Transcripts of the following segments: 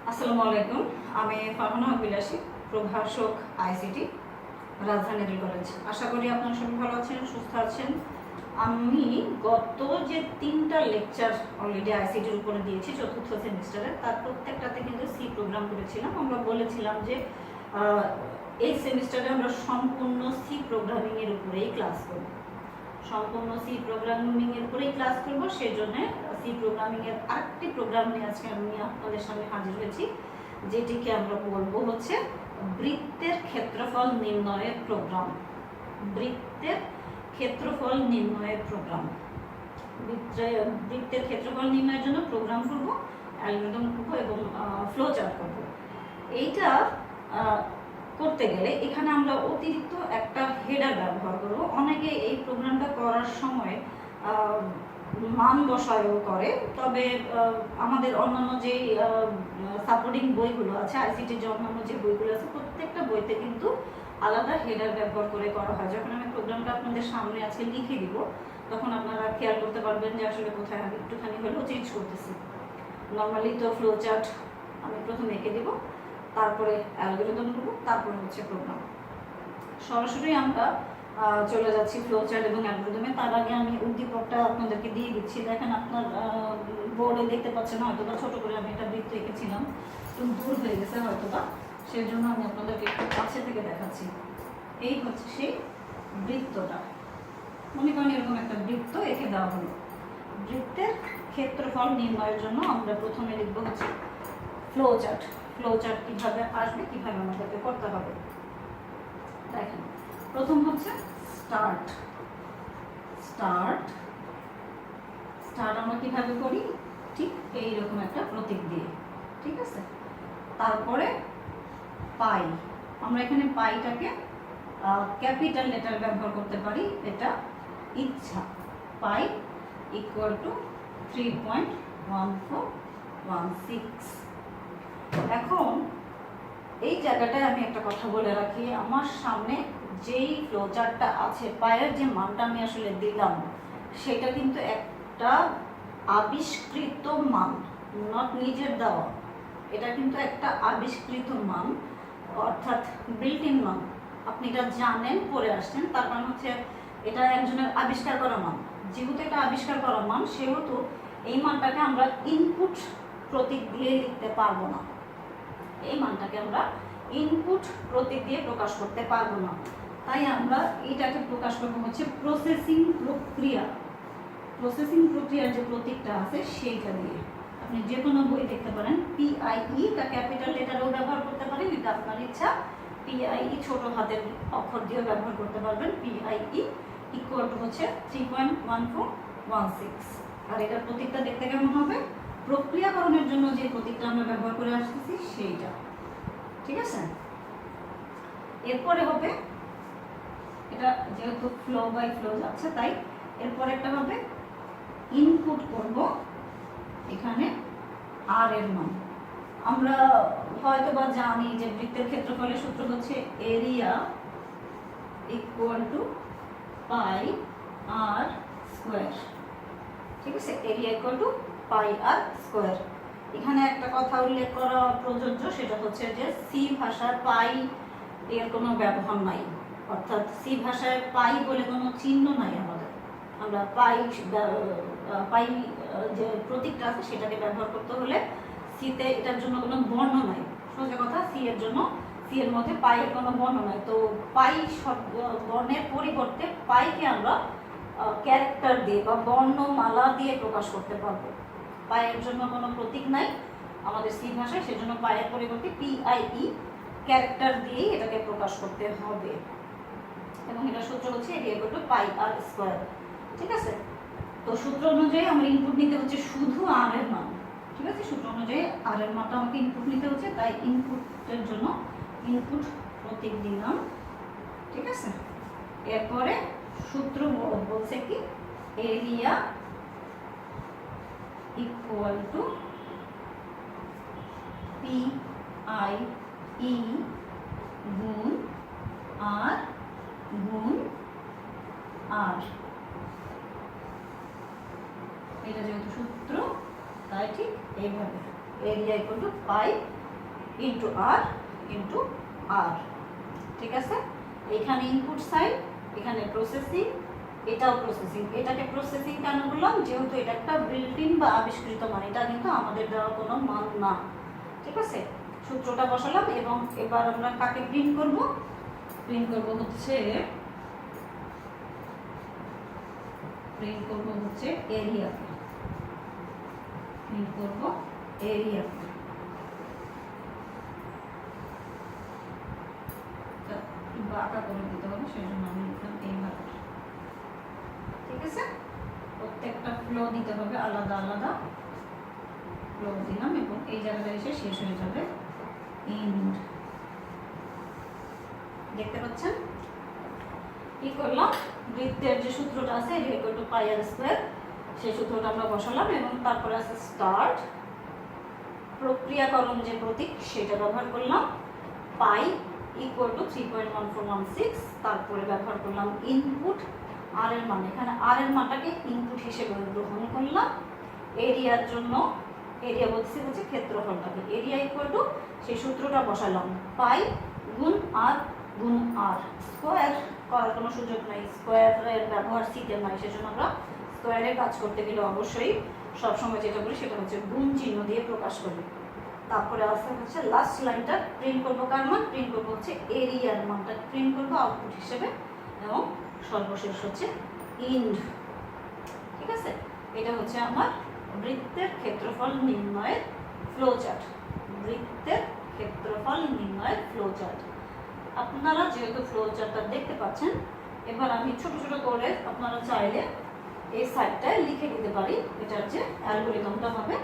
আসসালামু আলাইকুম। আমি ফারহানা বিলাসী, প্রভাষক আইসিটি, রাজধানী এগ্রি কলেজ। আশা করি আপনারা সবাই ভালো আছেন, সুস্থ আছেন। আমি গত যে 3টা লেকচার অলরেডি আইসিটির উপরে দিয়েছি চতুর্থ সেমিস্টারে, তার প্রত্যেকটাতে কিন্তু সি প্রোগ্রাম করেছিলাম। আমরা বলেছিলাম যে এই সেমিস্টারে আমরা সম্পূর্ণ সি প্রোগ্রামিংয়ের উপরেই ক্লাস করব, সম্পূর্ণ সি প্রোগ্রামিংয়ের উপরেই ক্লাস করব। সেই জন্য সি প্রোগ্রামিংয়ের আরেকটি প্রোগ্রাম নিয়ে আজকে আমি আপনাদের সামনে হাজির হয়েছি, যেটিকে আমরা বলবো হচ্ছে বৃত্তের ক্ষেত্রফল নির্ণয়ের প্রোগ্রাম। বৃত্তের ক্ষেত্রফল নির্ণয়ের প্রোগ্রাম, বৃত্তের ক্ষেত্রফল নির্ণয়ের জন্য প্রোগ্রাম করব, অ্যালগরিদম করব এবং ফ্লো চার্ট করব। এইটা করতে গেলে এখানে আমরা অতিরিক্ত একটা হেডার ব্যবহার করব। অনেকে এই প্রোগ্রামটা করার সময় মান বসায়ও করে, তবে আমাদের অন্যান্য যে সাপোর্টিং বইগুলো আছে, আইসিটির যে অন্যান্য যে বইগুলো আছে, প্রত্যেকটা বইতে কিন্তু আলাদা হেডার ব্যবহার করে করা হয়। যখন আমি প্রোগ্রামটা আপনাদের সামনে আজকে লিখে দিব, তখন আপনারা খেয়াল করতে পারবেন যে আসলে কোথায় আমি একটুখানি হলেও চেঞ্জ করতেছি। নর্মালি তো ফ্লো চার্ট আমি প্রথমে এঁকে দিব, তারপরে অ্যালগরিদম করব, তারপরে হচ্ছে প্রোগ্রাম। সরাসরি আমরা চলে যাচ্ছি ফ্লো চার্ট এবং অ্যালগরিদমে। তার আগে আমি উদ্দীপকটা আপনাদেরকে দিয়ে দিচ্ছি। দেখেন, আপনার বোর্ডে দেখতে পাচ্ছেন হয়তো বা, ছোটো করে আমি একটা বৃত্ত এঁকেছিলাম, একটু দূর হয়ে গেছে হয়তো বা, সেই জন্য আমি আপনাদেরকে একটু কাছে থেকে দেখাচ্ছি। এই হচ্ছে সেই বৃত্তটা। মনে করেন এরকম একটা বৃত্ত এঁকে দেওয়া হলো। বৃত্তের ক্ষেত্রফল নির্ণয়ের জন্য আমরা প্রথমে লিখব হচ্ছে ফ্লো চার্ট। ফ্লো চার্ট কীভাবে আসবে, কীভাবে আমাদেরকে করতে হবে। দেখেন, প্রথম হচ্ছে স্টার্ট। স্টার্ট স্টার্ট আমরা কীভাবে করি, ঠিক এইরকম একটা প্রতীক দিয়ে, ঠিক আছে। তারপরে পাই, আমরা এখানে পাইটাকে ক্যাপিটাল লেটার ব্যবহার করতে পারি, এটা ইচ্ছা। পাই ইকুয়াল টু 3.1416। এখন এই জায়গাটায় আমি একটা কথা বলে রাখি, আমার সামনে যেই ফ্লো চার্টটা আছে, পায়ের যে মানটা আমি আসলে দিলাম, সেটা কিন্তু একটা আবিষ্কৃত মান, নট নিজের দেওয়া। এটা কিন্তু একটা আবিষ্কৃত মান, অর্থাৎ বিল্ট ইন মান। আপনি এটা জানেন, পড়ে আসছেন, তার কারণ হচ্ছে এটা একজনের আবিষ্কার করা মান। যেহেতু এটা আবিষ্কার করা মান, সেহেতু এই মানটাকে আমরা ইনপুট প্রতীক দিয়ে লিখতে পারবো না। এই মানটাকে আমরা ইনপুট প্রতীক দিয়ে প্রকাশ করতে পারবো না। তাই আমরা এইটাকে প্রকাশ করবো হচ্ছে প্রসেসিং প্রক্রিয়া। প্রসেসিং প্রক্রিয়ার যে প্রতীকটা আছে সেইটা দিয়ে। আপনি যে কোনো বই দেখতে পারেন, PIE টা ক্যাপিটাল লেটারও ব্যবহার করতে পারেন, এটা আপনার ইচ্ছা। PIE ছোট হাতের অক্ষর দিয়েও ব্যবহার করতে পারবেন। PIE ইকুয়াল টু হচ্ছে 3.1416। আর এটার প্রতীকটা দেখতে কেমন হবে, প্রক্রিয়াকরণের জন্য যে প্রতীকটা আমরা ব্যবহার করে আসতেছি সেইটা, ঠিক আছে। এরপরে হবে, এটা যেহেতু ফ্লো বাই ফ্লো যাচ্ছে, তাই এরপরে একটা হবে ইনপুট করব এখানে আর এর মান। আমরা হয়তো বা জানি যে বৃত্তের ক্ষেত্রফলের সূত্র হচ্ছে area equal to pi r square, ঠিক আছে। Area equal to pi r square. এখানে একটা কথা উল্লেখ করা প্রযোজ্য, সেটা হচ্ছে যে সি ভাষার পাই এর কোনো ব্যবহার নাই, অর্থাৎ সি ভাষায় পাই বলে কোনো চিহ্ন নাই আমাদের। আমরা পাই যে প্রতীকটা আছে সেটাকে ব্যবহার করতে হলে সিতে এটার জন্য কোনো বর্ণ নাই। সোজা কথা, সি এর জন্য, সি এর মধ্যে পাইয়ের কোনো বর্ণ নাই। তো পাই বর্ণের পরিবর্তে পাইকে আমরা ক্যারেক্টার দিয়ে বা বর্ণমালা দিয়ে প্রকাশ করতে পারবো। পায়ের জন্য কোনো প্রতীক নাই আমাদের সি ভাষায়, সেজন্য পায়ের পরিবর্তে PIE ক্যারেক্টার দিয়েই এটাকে প্রকাশ করতে হবে। এবং এটা সূত্র হচ্ছে area equal to pi r square, ঠিক আছে। তো সূত্র অনুযায়ী আমার ইনপুট নিতে হচ্ছে শুধু আর এর মান, ঠিক আছে। সূত্র অনুযায়ী আর এর মানটা আমাকে ইনপুট নিতে হচ্ছে, তাই ইনপুটের জন্য ইনপুট প্রতীক দিলাম, ঠিক আছে। এরপরে সূত্র বলছে কি, এরিয়া ইকুয়াল টু PIE গুণ আর গুণ আর। এটা যেহেতু সূত্র, তাই ঠিক এইভাবে area equal to pi into r into r. ঠিক আছে, এখানে ইনপুট সাইড, এখানে প্রসেসিং, এটাও প্রসেসিং। এটাকে প্রসেসিং কেন বললাম? যেহেতু এটা একটা বিল্ট ইন বা আবিষ্কৃত মান, এটা কিন্তু আমাদের দেওয়া কোনো মান না। ঠিক আছে, সূত্রটা বসালাম এবং এবার আমরা কাকে প্রিন্ট করব? প্রিন্ট করব হচ্ছে এরিয়াকে। প্রিন্ট করব এরিয়াকে। বাঁকা করে দিতে হবে, সেই জন্য আমি লিখলাম এইভাবে। ঠিক আছে, প্রত্যেকটা ফ্লো দিতে হবে আলাদা আলাদা। ফ্লো দিলাম এবং এই জায়গাটা এসে শেষ হয়ে যাবে এন্ড। দেখতে পাচ্ছেন কি করলাম? বৃত্তের যে সূত্রটা আছে এটা equal to pi r square, সেই সূত্রটা আমরা বসালাম এবং তারপরে আছে স্টার্ট, প্রক্রিয়াকরণ যে প্রতীক সেটা ব্যবহার করলাম, পাই ইকুয়াল টু 3.1416। তারপরে ব্যবহার করলাম ইনপুট আর এর মান, এখানে আর এর মানটাকে ইনপুট হিসেবে গ্রহণ করলাম। এরিয়ার জন্য এরিয়া বলছি হচ্ছে ক্ষেত্রফলটাকে, এরিয়া ইকুয়াল টু সেই সূত্রটা বসালাম, পাই গুণ আর গুণ আর। স্কোয়ার করার কোনো সুযোগ নাই, স্কোয়ারের ব্যবহার সিতে নাই, সেজন্য আমরা স্কোয়ারে কাজ করতে গেলে অবশ্যই সবসময় যেটা বলি সেটা হচ্ছে গুণ চিহ্ন দিয়ে প্রকাশ করি। তারপরে আসতে হচ্ছে লাস্ট লাইনটা প্রিন্ট করবো, কার মান? প্রিন্ট করবো হচ্ছে এরিয়ার মানটা প্রিন্ট করবো আউটপুট হিসেবে, এবং সর্বশেষ হচ্ছে ইন্ড। ঠিক আছে, এটা হচ্ছে আমার বৃত্তের ক্ষেত্রফল নির্ণয়ের ফ্লো চার্ট। বৃত্তের ক্ষেত্রফল নির্ণয়ের ফ্লো চার্ট। আপনারা যেহেতু ফ্লো চার্টটা দেখতে পাচ্ছেন, এবার আমি ছোট ছোট করে আপনারা চাইলে এই সাইডটায় লিখে দিতে পারি এটার যে অ্যালগরিদমটা হবে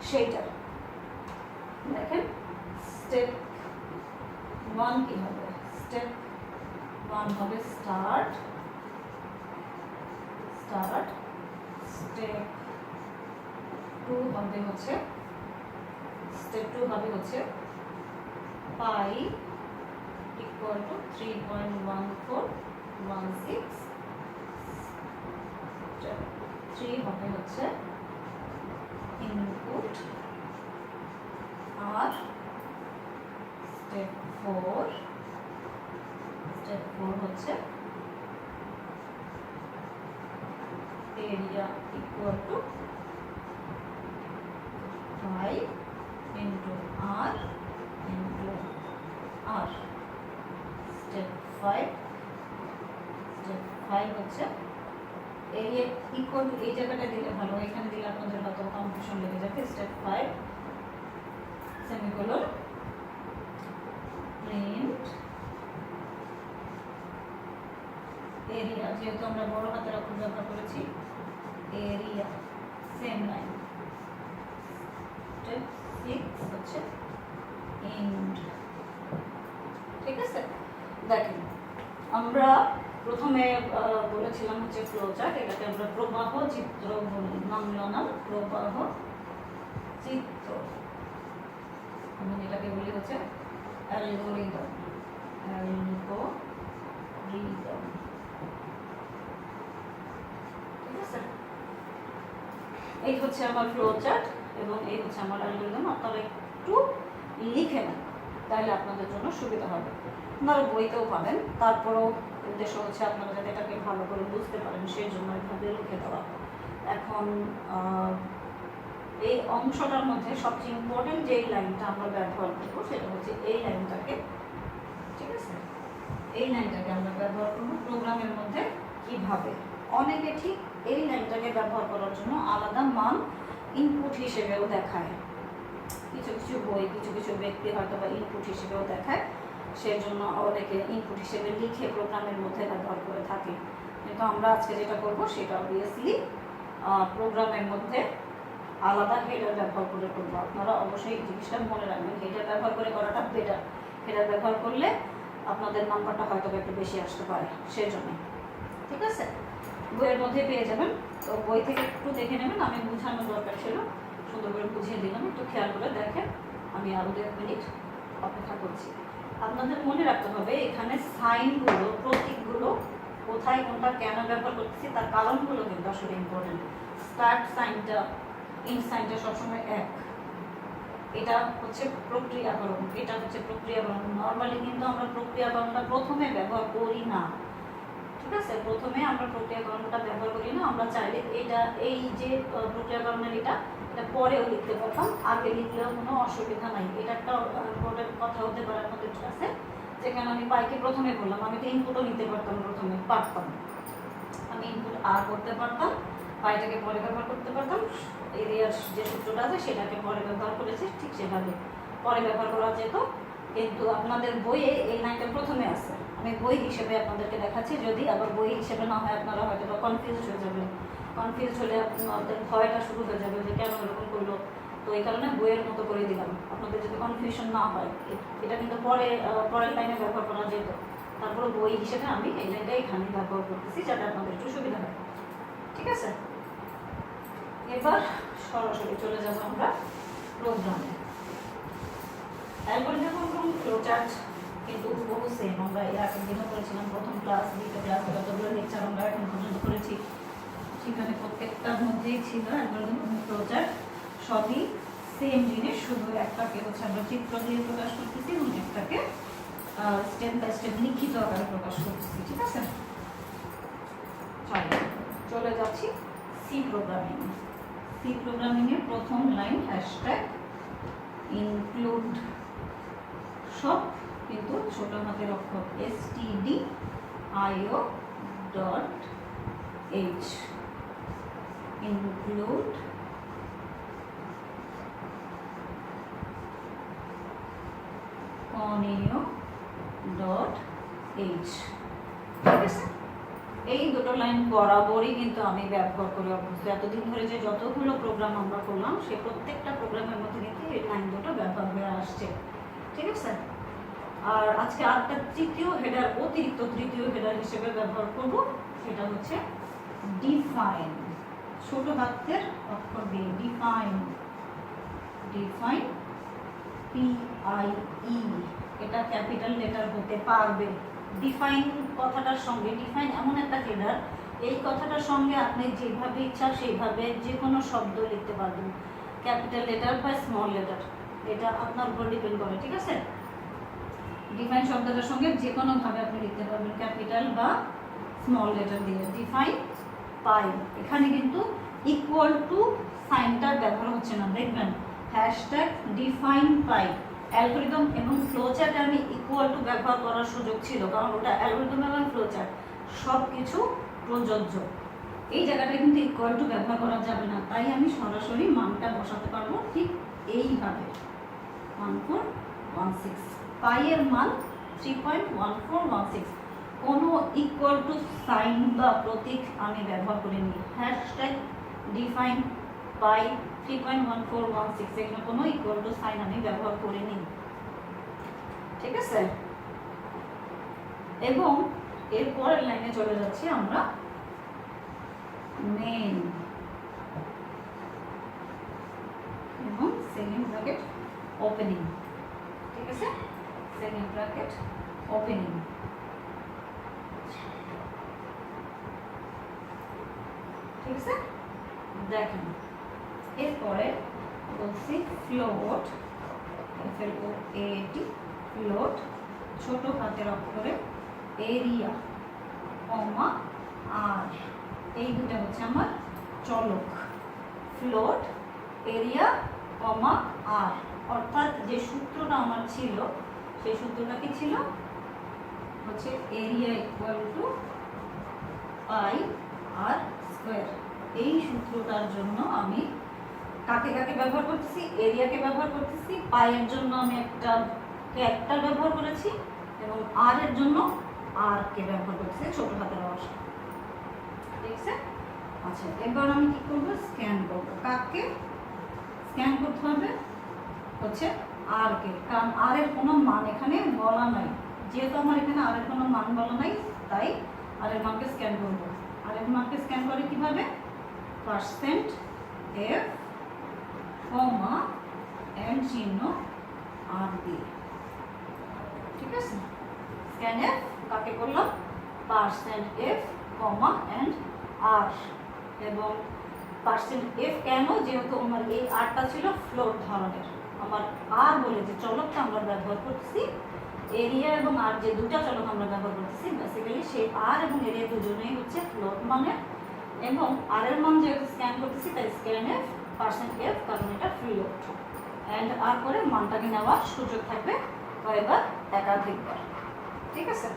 সেইটা। দেখেন স্টেপ 1 কি হবে? স্টেপ 1 হবে স্টার্ট। স্টেপ 2 হবে হচ্ছে পাই ইকুয়াল টু 3.1416। 3 হবে হচ্ছে ইনপুট আর স্টেপ 4 হচ্ছে area equal to 5 into r into r. Step 5 হচ্ছে এরিয়া ইকুয়াল টু, এই জায়গাটা দিলে ভালো, এখানে দিলে আপনাদের হয়তো কনফিউশন লেগে যাবে। স্টেপ 5 সেমিকোলন প্রিন্ট এরিয়া, যেহেতু আমরা বড় হাতের অক্ষর ব্যবহার করেছি, এরিয়া সেম লাইন। স্টেপ 6 হচ্ছে এন্ড। ঠিক আছে, দেখেন আমরা প্রথমে বলেছিলাম হচ্ছে ফ্লো চার্ট, এটাকে আমরা প্রবাহ চিত্র নাম প্রবাহ চিত্র, এবং এটাকে বলি হচ্ছে অ্যালগরিদম। ঠিক আছে, এই হচ্ছে আমার ফ্লো চার্ট এবং এই হচ্ছে আমার অ্যালগরিদম। আপনারা একটু লিখে নেন, তাহলে আপনাদের জন্য সুবিধা হবে। আপনারা বইতেও পাবেন, তারপরেও উদ্দেশ্য হচ্ছে আপনারা যাতে এটাকে ভালো করে বুঝতে পারেন, সেই জন্য এভাবে লিখে দেওয়া। এখন এই অংশটার মধ্যে সবচেয়ে ইম্পর্টেন্ট যে লাইনটা আমরা ব্যবহার করবো সেটা হচ্ছে এই লাইনটাকে। ঠিক আছে, এই লাইনটাকে আমরা ব্যবহার করবো প্রোগ্রামের মধ্যে কিভাবে। অনেকে ঠিক এই লাইনটাকে ব্যবহার করার জন্য আলাদা মান ইনপুট হিসেবেও দেখায়, কিছু কিছু বই কিছু কিছু ব্যক্তি হয়তো বা ইনপুট হিসেবেও দেখায়, সেই জন্য অনেকে ইনপুট হিসেবে লিখে প্রোগ্রামের মধ্যে ব্যবহার করে থাকে। কিন্তু আমরা আজকে যেটা করব সেটা অবভিয়াসলি প্রোগ্রামের মধ্যে আলাদা হেডার ব্যবহার করে করব। আপনারা অবশ্যই এই জিনিসটা মনে রাখবেন, হেডার ব্যবহার করে করাটা বেটার। হেডার ব্যবহার করলে আপনাদের নাম্বারটা হয়তো একটু বেশি আসতে পারে, সেই জন্য। ঠিক আছে, বইয়ের মধ্যে পেয়ে যাবেন, তো বই থেকে একটু দেখে নেবেন। আমি বোঝানোর দরকার ছিল, সুন্দর করে বুঝিয়ে দিলাম, একটু খেয়াল করে দেখেন। আমি আরও 1 মিনিট অপেক্ষা করছি। আপনাদের মনে রাখতে হবে এখানে সাইনগুলো, প্রতীকগুলো কোথায় কোনটা কেন ব্যবহার করতেছি তার কারণগুলো কিন্তু আসলে ইম্পর্টেন্ট। স্টার্ট সাইনটা, ইন সাইনটা সবসময় 1, এটা হচ্ছে প্রক্রিয়াকরণ, এটা হচ্ছে প্রক্রিয়াকরণ। নর্মালি কিন্তু আমরা প্রক্রিয়াকরণটা প্রথমে ব্যবহার করি না, ঠিক আছে? প্রথমে আমরা প্রক্রিয়াকরণটা ব্যবহার করি না। আমরা চাইলে এটা এই যে প্রক্রিয়াকরণের এটা পরেও লিখতে পারতাম, আগে লিখলেও কোনো অসুবিধা নাই। এটা একটা ইম্পর্টেন্ট কথা হতে পারে আপনাদের কাছে, যেখানে আমি পাইকে প্রথমে বললাম, আমি তো ইনপুটও নিতে পারতাম, প্রথমে পারতাম, আমি ইনপুট আর করতে পারতাম, পাইটাকে পরে ব্যবহার করতে পারতাম। এরিয়ার যে সূত্রটা আছে সেটাকে পরে ব্যবহার করেছে, ঠিক সেভাবে পরে ব্যবহার করা যেত। কিন্তু আপনাদের বইয়ে এই লাইনটা প্রথমে আছে, আমি বই হিসেবে আপনাদেরকে দেখাচ্ছি। যদি আবার বই হিসেবে না হয়, আপনারা হয়তো বা কনফিউজ হয়ে যাবেন। কনফিউজ হলে আপনাদের ভয়টা শুরু হয়ে যাবে যে কেন এরকম করলো। তো এই কারণে বইয়ের মতো করে দিলাম, আপনাদের যদি কনফিউশন না হয়। এটা কিন্তু পরের লাইনে ব্যবহার করা যেত, তারপরে বই হিসেবে আমি এই লাইনটা এখানে ব্যবহার করতেছি যাতে আপনাদের একটু সুবিধা হয়, ঠিক আছে? এবার সরাসরি চলে যাব আমরা প্রোগ্রামে। অ্যালগরিদম এবং ফ্লোচার্ট কিন্তু বহু সেম, আমরা এর আগের দিনও করেছিলাম, প্রথম ক্লাস, দ্বিতীয় ক্লাস, যতগুলো লেকচার আমরা এখন পর্যন্ত করেছি সেখানে প্রত্যেকটার মধ্যেই ছিল অ্যালগরিদম এবং ফ্লোচার্ট, সবই সেম জিনিস। শুধু একটাকে হচ্ছে আমরা চিত্র দিয়ে প্রকাশ করতেছি এবং একটাকে স্টেপ বাই স্টেপ লিখিত আকারে প্রকাশ করতেছি, ঠিক আছে? চলে যাচ্ছি সি প্রোগ্রামিং। সি প্রোগ্রামিংয়ের প্রথম লাইন হ্যাশট্যাগ ইনক্লুড, সব কিন্তু ছোট হাতের অক্ষর, stdio.h, ইনক্লুড conio.h, ঠিক আছে? এই দুটো লাইন বরাবরই কিন্তু আমি ব্যবহার করে অভ্যস্ত। এতদিন ধরে যে যতগুলো প্রোগ্রাম আমরা করলাম, সে প্রত্যেকটা প্রোগ্রামের মধ্যে কিন্তু এই লাইন দুটো ব্যবহার হয়ে আসছে, ঠিক আছে? আর আজকে আরেকটা অতিরিক্ত তৃতীয় হেডার হিসেবে ব্যবহার করব, সেটা হচ্ছে ডিফাইন, ছোট হাতের অক্ষর দিয়ে ডিফাইন, PIE, এটা ক্যাপিটাল লেটার হতে পারবে। ডিফাইন কথাটার সঙ্গে, ডিফাইন এমন একটা হেডার, এই কথাটার সঙ্গে আপনি যেভাবে ইচ্ছা সেইভাবে যে কোনো শব্দ লিখতে পারবেন, ক্যাপিটাল লেটার বা স্মল লেটার, এটা আপনার উপর ডিপেন্ড করে, ঠিক আছে? ডিফাইন শব্দটার সঙ্গে যে কোনোভাবে আপনি লিখতে পারবেন, ক্যাপিটাল বা স্মল লেটার দিয়ে। ডিফাইন পাই, এখানে কিন্তু ইকুয়াল টু সাইনটা ব্যবহার হচ্ছে না, দেখবেন হ্যাশট্যাগ ডিফাইন পাই। অ্যালগরিদম এবং ফ্লোচার্টে আমি ইকুয়াল টু ব্যবহার করার সুযোগ ছিল, কারণ ওটা অ্যালগরিদম এবং ফ্লোচার্ট সব কিছু প্রযোজ্য। এই জায়গাটায় কিন্তু ইকুয়াল টু ব্যবহার করা যাবে না, তাই আমি সরাসরি মানটা বসাতে পারবো ঠিক এইভাবে, 1416, পাইয়ের মান 3.1416। কোনো ইকুয়াল টু সাইন বা প্রতীক আমি ব্যবহার করিনি। হ্যাশট্যাগ ডিফাইন পাই 3.1416, এখানে কোনো ইকুয়াল টু সাইন আমি ব্যবহার করিনি, ঠিক আছে? এবং এর পরের লাইনে চলে যাচ্ছি আমরা, মেন এবং সেকেন্ড ব্র্যাকেট ওপেনিং, ঠিক আছে? সেকেন্ড ব্র্যাকেট ওপেনিং, ঠিক আছে? দেখেন এরপরে বলছি ফ্লোট, FLOAT, ফ্লোট ছোট হাতের অক্ষরে এরিয়া, কমা আর, এই দুটো হচ্ছে আমার চলক। ফ্লোট, এরিয়া, কমা আর, অর্থাৎ যে সূত্রটা আমার ছিল সেই সূত্রটা কি ছিল, হচ্ছে area equal to pi r square. এই সূত্রটার জন্য আমি কাকে কাকে ব্যবহার করতেছি, এরিয়াকে ব্যবহার করতেছি, পাইয়ের জন্য আমি একটা ব্যবহার করেছি এবং আর এর জন্য আর কে ব্যবহার করতেছি, ছোট হাতের অংশ, ঠিক আছে? আচ্ছা, এবার আমি কি করবো, স্ক্যান করবো। কাকে স্ক্যান করতে হবে, হচ্ছে আর কে, কারণ আর এর কোনো মান এখানে বলা নাই, যেহেতু আমার এখানে আর এর কোনো মান বলা নাই, তাই আর এর মানকে স্ক্যান করবো। আর এর মানকে স্ক্যান করে কিভাবে, %f, কমা এন্ড চিহ্ন আর দিয়ে, ঠিক আছে? স্ক্যান এফ কাকে করলাম, %f, কমা এন্ড আর, এবং %f কেন, যেহেতু আমার এই আরটা ছিল ফ্লোট ধরনের, আমার আর বলে যে চলকটা আমরা ব্যবহার করতেছি, এরিয়া এবং আর যে দুটা চলক আমরা ব্যবহার করতেছি, বেসিক্যালি সেই আর এবং এরিয়া দুজনেই হচ্ছে ফ্লোট মানে, এবং আর এর মান যেহেতু স্ক্যান করতেছি তাই স্ক্যান এফ পার্সেন্ট এফ, কারণ এটা ফ্লোট, অ্যান্ড আর করে মানটাকে নেওয়ার সুযোগ থাকবে কয়েকবার, একাধিকবার। ঠিক আছে,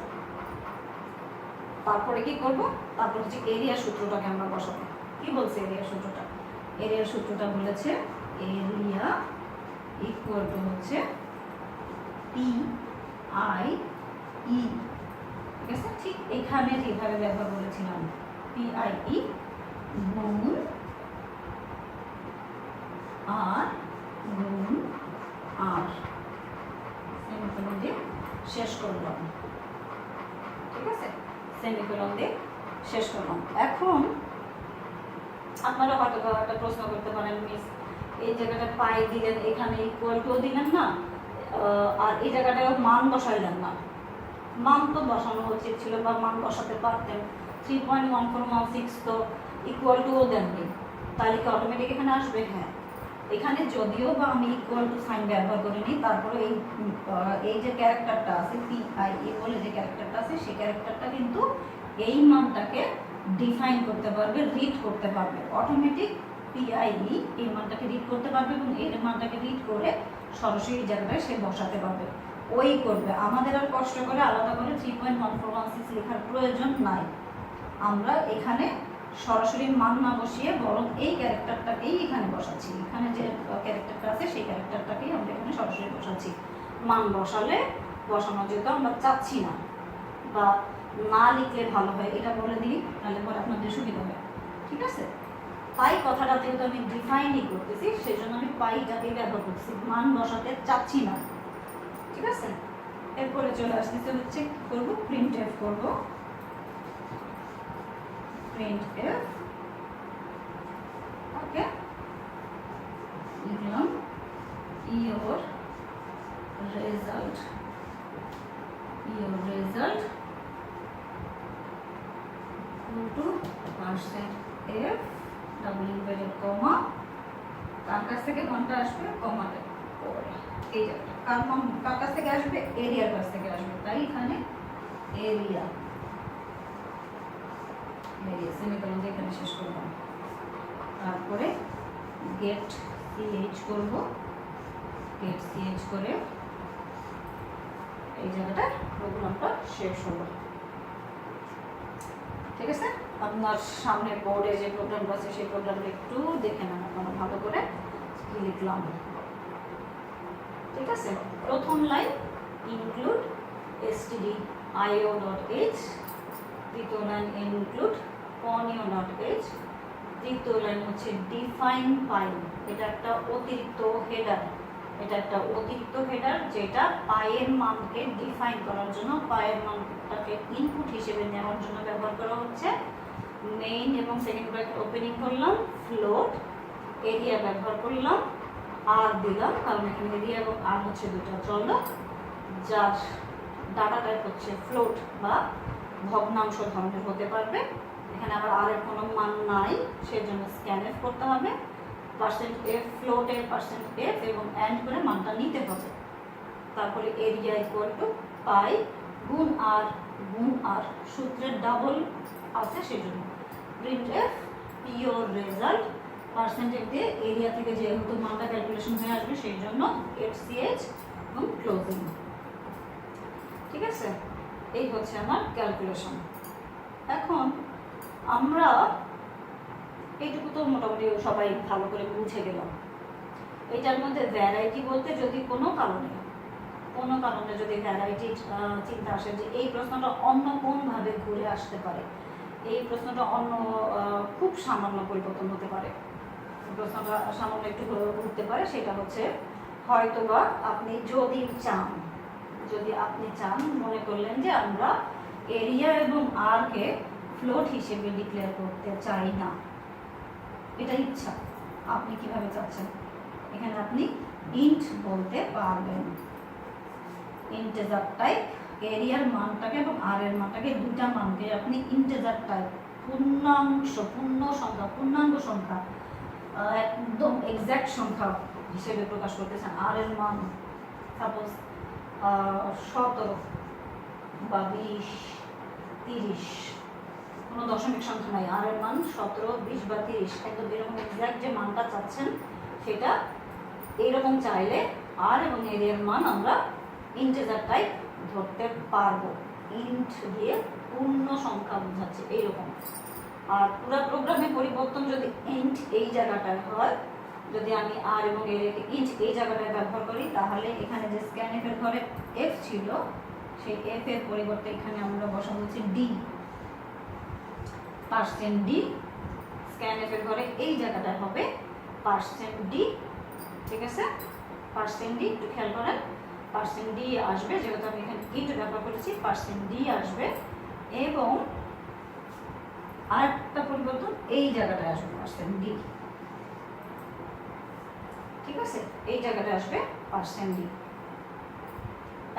তারপরে কি করব, তারপর হচ্ছে এরিয়া সূত্রটাকে আমরা বসাবো। কি বলছে এরিয়া সূত্রটা? এরিয়ার সূত্রটা বলেছে এরিয়া ইকুয়াল টু হচ্ছে পি আই ই। ঠিক আছে, ঠিক এখানে যেভাবে ব্যবহার করেছিলাম পি আই ই গুণ আর গুণ আর, সেমিকোলন দিয়ে শেষ করলাম। ঠিক আছে, সেমিকোলন দিয়ে শেষ করলাম। এখন আপনারা হয়তো একটা প্রশ্ন করতে পারেন, মিস এই জায়গাটা পাই দিলেন, এখানে ইকুয়াল টু দিলেন না, আর এই জায়গাটায় মান বসাইলেন না। মান তো বসানো উচিত ছিল, বা মান বসাতে পারতেন। 3.1416 তো ইকুয়াল টুও দেননি, তাহলে কি অটোমেটিক এখানে আসবে? হ্যাঁ, এখানে যদিও বা আমি ইকুয়াল টু সাইন ব্যবহার করিনি, তারপরে এই যে ক্যারেক্টারটা আছে পি আই ই বলে যে ক্যারেক্টারটা আছে, সেই ক্যারেক্টারটা কিন্তু এই মানটাকে ডিফাইন করতে পারবে, রিড করতে পারবে। অটোমেটিক পি আই ই এই মানটাকে রিড করতে পারবে এবং এর মানটাকে রিড করে সরাসরি জায়গায় সে বসাতে পারবে, ওই করবে। আমাদের আর কষ্ট করে আলাদা করে 3.1416 লেখার প্রয়োজন নাই। আমরা এখানে সরাসরি মান না বসিয়ে বরং এই ক্যারেক্টারটাকেই এখানে বসাচ্ছি। এখানে যে ক্যারেক্টারটা আছে সেই ক্যারেক্টারটাকেই আমরা এখানে সরাসরি বসাচ্ছি। মান বসালে বসানো যেহেতু আমরা চাচ্ছি না, বা না লিখলে ভালো হয় এটা বলে দিই, তাহলে পরে আপনাদের সুবিধা হবে। ঠিক আছে, পাই কথাটা যেহেতু আমি ডিফাইনই করতেছি, সেই জন্য আমি পাইটাকেই ব্যবহার করছি, মান বসাতে চাচ্ছি না। ঠিক আছে, এরপরে চলে আসতেছে হচ্ছে কি করবো, প্রিন্ট এফ করবো। প্রিন্ট এফ, ওকে, লিখলাম your result, your result to percent f double inverted comma, কার কাছ থেকে কোনটা আসবে, কমাতে পরে এই জায়গাটা কার কাছ থেকে আসবে, এরিয়ার কাছ থেকে আসবে, তাই এখানে এরিয়া, এরিয়া সেমিকোলন দিয়ে এখানে শেষ করলাম। তারপরে গেট সিএইচ করব, গেট সিএইচ করে এই জায়গাটা প্রোগ্রামটা শেষ হলো। ঠিক আছে, আপনার সামনে বোর্ডে যে প্রোগ্রামটা আছে সেই প্রোগ্রামটা একটু দেখে নেন আপনারা ভালো করে কি লিখলাম। ঠিক আছে, প্রথম লাইন ইনক্লুড stdio.h, দ্বিতীয় লাইন ইনক্লুড ponio.h, তৃতীয় লাইন হচ্ছে ডিফাইন পাই। এটা একটা অতিরিক্ত হেডার, এটা একটা অতিরিক্ত হেডার যেটা পায়ের মানকে ডিফাইন করার জন্য, পায়ের মানটাকে ইনপুট হিসেবে নেওয়ার জন্য ব্যবহার করা হচ্ছে। মেইন এবং সেকেন্ড ব্র্যাকেট ওপেনিং করলাম, ফ্লোট এরিয়া ব্যবহার করলাম, আর দিলাম, কারণ এখানে এরিয়া এবং আর হচ্ছে দুটো চলক যার ডাটা টাইপ হচ্ছে ফ্লোট বা ভগ্নাংশ ধরনের হতে পারবে। এখানে আবার আর এর কোনো মান নাই, সেজন্য স্ক্যান এফ করতে হবে, পার্সেন্ট এফ ফ্লোটের পার্সেন্ট এফ এবং অ্যান্ড করে মানটা নিতে হবে। তারপরে এরিয়া ইকুয়াল টু পাই গুণ আর সূত্রের ডাবল আছে সেজন্য print F pure result percent F দিয়ে এরিয়া থেকে যেহেতু মানটা ক্যালকুলেশন হয়ে আসবে সেই জন্য এফসিএইচ এবং ক্লোজিং। ঠিক আছে, এই হচ্ছে আমার ক্যালকুলেশন। এখন আমরা এইটুকু তো মোটামুটি সবাই ভালো করে বুঝে গেলাম। এটার মধ্যে ভ্যারাইটি বলতে যদি কোনো কারণে যদি ভ্যারাইটি চিন্তা আসে যে এই প্রশ্নটা অন্য কোনভাবে ঘুরে আসতে পারে, এই প্রশ্নটা অন্য খুব সামান্য পরিবর্তন হতে পারে, প্রশ্নটা সামান্য একটু ঘুরতে পারে, সেটা হচ্ছে হয়তোবা আপনি যদি আপনি চান মনে করলেন যে আমরা এরিয়া এবং আর কে ফ্লোট হিসেবে ডিক্লেয়ার করতে চাই না, এটা ইচ্ছা, আপনি কিভাবে চাচ্ছেন, এখানে আপনি ইন্ট বলতে পারবেন। ইন্টিজার টাইপ এরিয়ার মানটাকে এবং আর এর মানটাকে দুটা মানকে আপনি ইন্টিজার টাইপ পূর্ণাঙ্গ সংখ্যা একদম এক্সাক্ট সংখ্যা হিসেবে প্রকাশ করতে চান, আর এর মান সাপোজ 17 বা 20, 30, কোনো দশমিক সংখ্যা নাই, আর এর মান 17, 20 বা 30, একদম এরকম এক্সাক্ট যে মানটা চাচ্ছেন সেটা এইরকম চাইলে আর এবং এর এর মান আমরা ইন্টিজার টাইপ ধরতে পারবো। ইন্ট দিয়ে পূর্ণ সংখ্যা বোঝাচ্ছে এইরকম। আর পুরো প্রোগ্রামে পরিবর্তন যদি ইন্ট এই জায়গাটায় হয়, যদি আমি আর এবং এর ইন্ট এই জায়গাটায় ব্যবহার করি, তাহলে এখানে যে স্ক্যানএফ এর ঘরে এফ ছিল সেই এফ এর পরিবর্তে এখানে আমরা বসাবো হচ্ছে ডি, %d। স্ক্যানএফ এর ঘরে এই জায়গাটায় হবে %d, ঠিক আছে? %d একটু খেয়াল করেন, %d আসবে, যেহেতু আমি এখানে ইন্ট ব্যবহার করেছি, %d আসবে। এবং আরেকটা পরিবর্তন এই জায়গাটায় আসবে %d, ঠিক আছে? এই জায়গাটায় আসবে %d।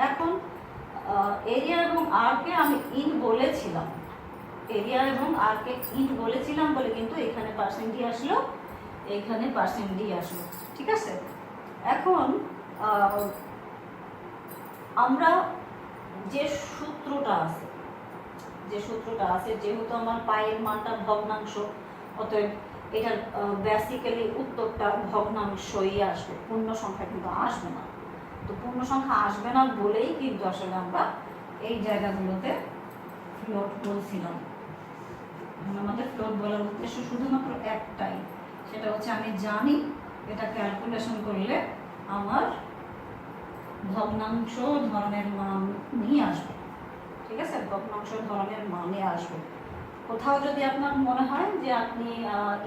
এখন এরিয়া এবং আর কে আমি ইন্ট বলেছিলাম, এরিয়া এবং আর কে ইন্ট বলেছিলাম বলে কিন্তু এখানে %d আসলো, এইখানে %d আসলো, ঠিক আছে? এখন আমরা যে সূত্রটা আছে, যেহেতু আমার পায়ের মানটা ভগ্নাংশ, অতএব এটার বেসিক্যালি উত্তরটা ভগ্নাংশই আসবে, পূর্ণ সংখ্যা কিন্তু আসবে না। তো পূর্ণ সংখ্যা আসবে না বলেই কিন্তু আসলে আমরা এই জায়গাগুলোতে ফ্লোট বলছিলাম। আমাদের ফ্লোট বলার উদ্দেশ্য শুধুমাত্র একটাই, সেটা হচ্ছে আমি জানি এটা ক্যালকুলেশন করলে আমার ভগ্নাংশ ধরনের মান নিয়ে আসবে, ঠিক আছে? ভগ্নাংশ ধরনের মানে আসবে। কোথাও যদি আপনার মনে হয় যে আপনি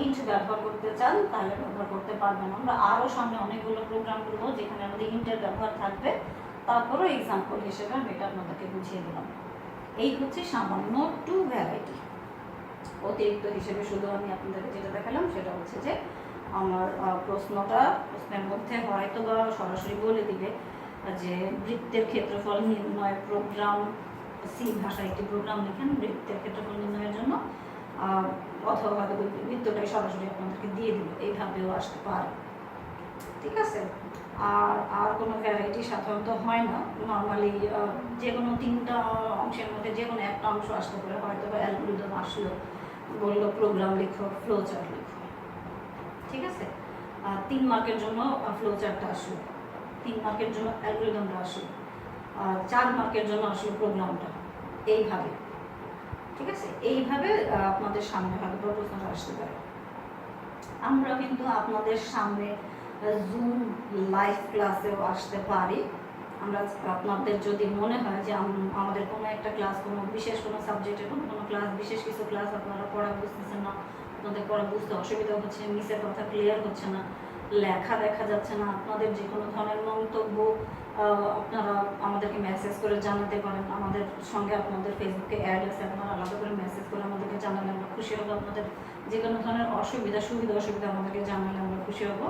ইন্ট ব্যবহার করতে চান, তাহলে ব্যবহার করতে পারবেন। আমরা আরও সামনে অনেকগুলো প্রোগ্রাম করবো যেখানে আমাদের ইন্টের ব্যবহার থাকবে, তারপরেও এক্সাম্পল হিসেবে আমি এটা আপনাদেরকে বুঝিয়ে দিলাম। এই হচ্ছে সামান্য টু ভ্যারাইটি। অতিরিক্ত হিসেবে শুধু আমি আপনাদেরকে যেটা দেখালাম সেটা হচ্ছে যে আমার প্রশ্নের মধ্যে হয়তো বা সরাসরি বলে দিবে যে বৃত্তের ক্ষেত্রফল নির্ণয় প্রোগ্রাম, সি ভাষায় একটি প্রোগ্রাম লিখেন বৃত্তের ক্ষেত্রফল নির্ণয়ের জন্য, অথবা হয়তো বৃত্তটাই সরাসরি আপনাদেরকে দিয়ে দিল, এইভাবেও আসতে পারে, ঠিক আছে? আর কোনো ভ্যারাইটি সাধারণত হয় না। নর্মালি যে কোনো 3টা অংশের মধ্যে যে কোনো একটা অংশ আসতে পারে, হয়তো বা অ্যালগরিদম আসলো, বললো প্রোগ্রাম লিখো, ফ্লো চার্ট লিখো, ঠিক আছে? 3 মার্কের জন্য ফ্লো চার্টটা আসলো, 3 মার্কের জন্য অ্যালগরিদমটা আসলো, 4 মার্কের জন্য আসলো প্রোগ্রামটা, এইভাবে, ঠিক আছে? এইভাবে আপনাদের সামনে হয়তো প্রশ্নটা আসতে পারে। আমরা কিন্তু আপনাদের সামনে জুম লাইভ ক্লাসেও আসতে পারি। আমরা আপনাদের যদি মনে হয় যে আমাদের কোনো একটা ক্লাস, কোনো বিশেষ কোনো সাবজেক্টের কোনো ক্লাস, বিশেষ কিছু ক্লাস আপনারা পড়া বুঝতেছেন না, আপনাদের পড়া বুঝতে অসুবিধা হচ্ছে, নিচের কথা ক্লিয়ার হচ্ছে না, লেখা দেখা যাচ্ছে না, আপনাদের যে কোনো ধরনের মন্তব্য আপনারা আমাদেরকে মেসেজ করে জানাতে পারেন। আমাদের সঙ্গে আপনাদের ফেসবুকে অ্যাড আছে, আপনারা আলাদা করে মেসেজ করে আমাদেরকে জানালে আমরা খুশি হবো। আপনাদের যে কোনো ধরনের অসুবিধা আমাদেরকে জানালে আমরা খুশি হবো।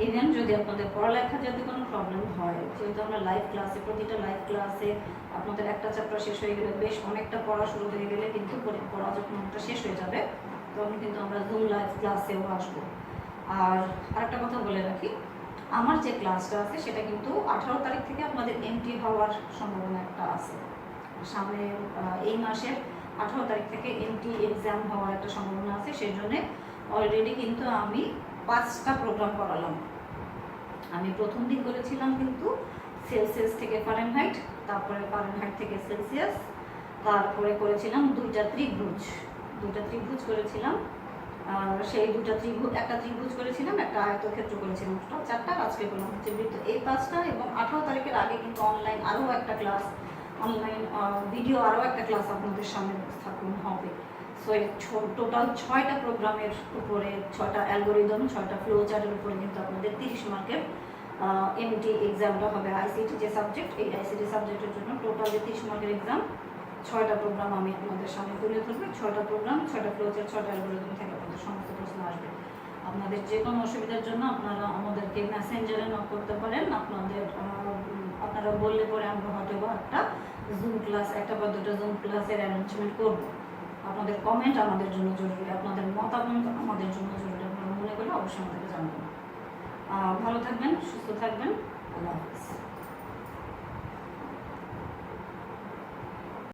ইভেন যদি আপনাদের পড়ালেখা যদি কোনো প্রবলেম হয়, যেহেতু আমরা লাইভ ক্লাসে, প্রতিটা লাইভ ক্লাসে আপনাদের একটা চ্যাপ্টার শেষ হয়ে গেলে, বেশ অনেকটা পড়া শুরু হয়ে গেলে কিন্তু পড়া যখন একটা শেষ হয়ে যাবে তখন কিন্তু আমরা জুম লাইভ ক্লাসেও আসবো। আর আরেকটা কথা বলে রাখি, আমার যে ক্লাসটা আছে সেটা কিন্তু 18 তারিখ থেকে আপনাদের এমটি হওয়ার সম্ভাবনা একটা আছে। সামনে এই মাসের 18 তারিখ থেকে এমটি এক্সাম হওয়ার একটা সম্ভাবনা আছে। সেই জন্যে অলরেডি কিন্তু আমি 5টা প্রোগ্রাম করালাম। আমি প্রথম দিন করেছিলাম কিন্তু সেলসিয়াস থেকে ফারেনহাইট, তারপরে ফারেনহাইট থেকে সেলসিয়াস, তারপরে করেছিলাম 2টা ত্রিভুজ করেছিলাম। সেই একটা ত্রিভুজ করেছিলাম, একটা আয়তক্ষেত্র করেছিলাম, টোটাল 4টা। আজকে করলাম হচ্ছে বৃত্ত, এই 5টা। এবং 18 তারিখের আগে কিন্তু অনলাইন আরও একটা ক্লাস, অনলাইন ভিডিও আরও একটা ক্লাস আপনাদের সামনে উপস্থাপন হবে। সো এই টোটাল 6টা প্রোগ্রামের উপরে, 6টা অ্যালগরিদম, 6টা ফ্লো চার্টের উপরে কিন্তু আপনাদের 30 মার্কের এমটি এক্সামটা হবে। আইসিটি যে সাবজেক্ট, এই আইসিটি সাবজেক্টের জন্য টোটাল যে 30 মার্কের এক্সাম, 6টা প্রোগ্রাম আমি আপনাদের সামনে তুলে ধরবো। 6টা প্রোগ্রাম, 6টা ফ্লো চার্ট, 6টা অ্যালগরিদম থেকে আপনাদের সমস্ত প্রশ্ন আসবে। আপনাদের যে কোনো অসুবিধার জন্য আপনারা আমাদেরকে মেসেঞ্জারে নক করতে পারেন। আপনারা বললে পরে আমরা হয়তো একটা জুম ক্লাস, একটা বা 2টা জুম ক্লাসের অ্যারেঞ্জমেন্ট করবো। আপনাদের কমেন্ট আমাদের জন্য জরুরি, আপনাদের মতামত আমাদের জন্য জরুরি। আপনারা মনে করলে অবশ্যই আমাদেরকে জানাবেন। ভালো থাকবেন, সুস্থ থাকবেন।